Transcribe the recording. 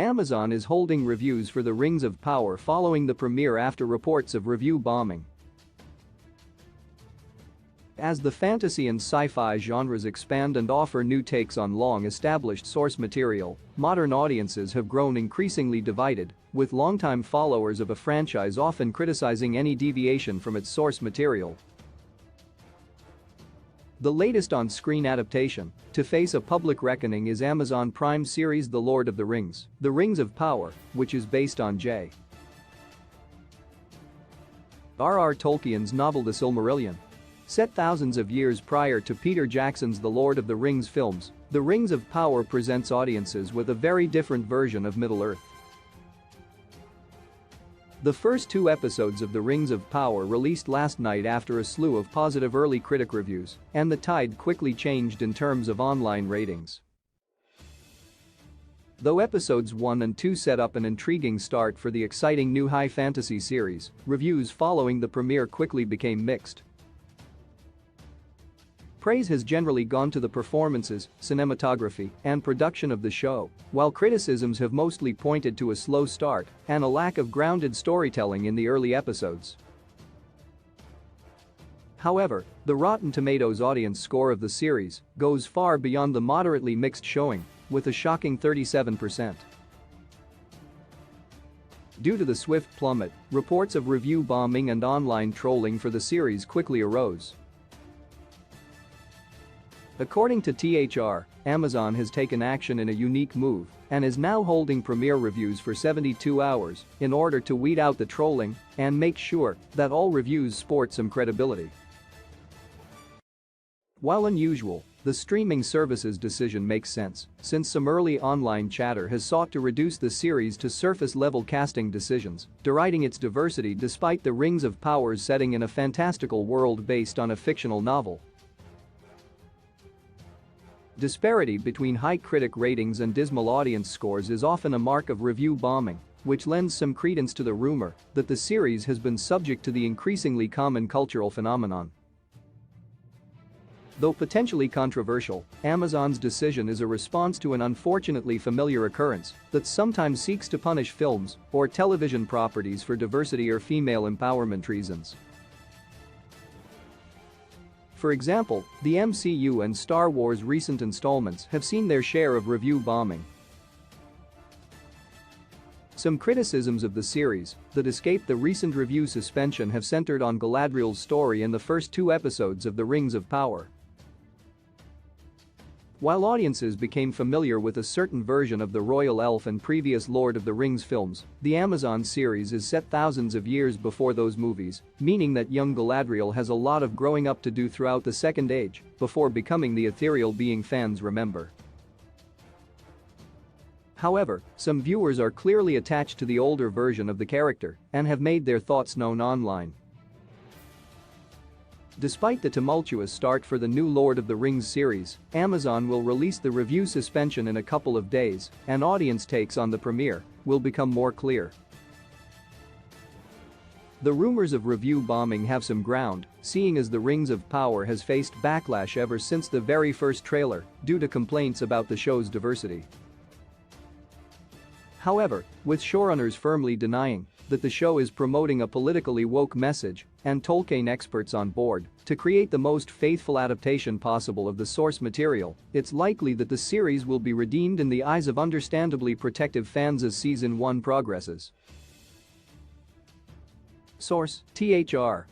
Amazon is holding reviews for The Rings of Power following the premiere after reports of review bombing. As the fantasy and sci-fi genres expand and offer new takes on long-established source material, modern audiences have grown increasingly divided, with longtime followers of a franchise often criticizing any deviation from its source material. The latest on-screen adaptation to face a public reckoning is Amazon Prime series The Lord of the Rings, The Rings of Power, which is based on J.R.R. Tolkien's novel The Silmarillion. Set thousands of years prior to Peter Jackson's The Lord of the Rings films, The Rings of Power presents audiences with a very different version of Middle-earth. The first 2 episodes of The Rings of Power released last night after a slew of positive early critic reviews, and the tide quickly changed in terms of online ratings. Though episodes 1 and 2 set up an intriguing start for the exciting new high fantasy series, reviews following the premiere quickly became mixed. Praise has generally gone to the performances, cinematography, and production of the show, while criticisms have mostly pointed to a slow start and a lack of grounded storytelling in the early episodes. However, the Rotten Tomatoes audience score of the series goes far beyond the moderately mixed showing, with a shocking 37%. Due to the swift plummet, reports of review bombing and online trolling for the series quickly arose. According to THR, Amazon has taken action in a unique move and is now holding premiere reviews for 72 hours in order to weed out the trolling and make sure that all reviews sport some credibility. While unusual, the streaming service's decision makes sense, since some early online chatter has sought to reduce the series to surface-level casting decisions, deriding its diversity despite the Rings of Power's setting in a fantastical world based on a fictional novel. Disparity between high critic ratings and dismal audience scores is often a mark of review bombing, which lends some credence to the rumor that the series has been subject to the increasingly common cultural phenomenon. Though potentially controversial, Amazon's decision is a response to an unfortunately familiar occurrence that sometimes seeks to punish films or television properties for diversity or female empowerment reasons. For example, the MCU and Star Wars recent installments have seen their share of review bombing. Some criticisms of the series that escaped the recent review suspension have centered on Galadriel's story in the first 2 episodes of The Rings of Power. While audiences became familiar with a certain version of the royal elf in previous Lord of the Rings films, the Amazon series is set thousands of years before those movies, meaning that young Galadriel has a lot of growing up to do throughout the Second Age before becoming the ethereal being fans remember. However, some viewers are clearly attached to the older version of the character and have made their thoughts known online. Despite the tumultuous start for the new Lord of the Rings series, Amazon will release the review suspension in a couple of days, and audience takes on the premiere will become more clear. The rumors of review bombing have some ground, seeing as The Rings of Power has faced backlash ever since the very first trailer due to complaints about the show's diversity. However, with showrunners firmly denying that the show is promoting a politically woke message and Tolkien experts on board to create the most faithful adaptation possible of the source material, it's likely that the series will be redeemed in the eyes of understandably protective fans as Season 1 progresses. Source: THR.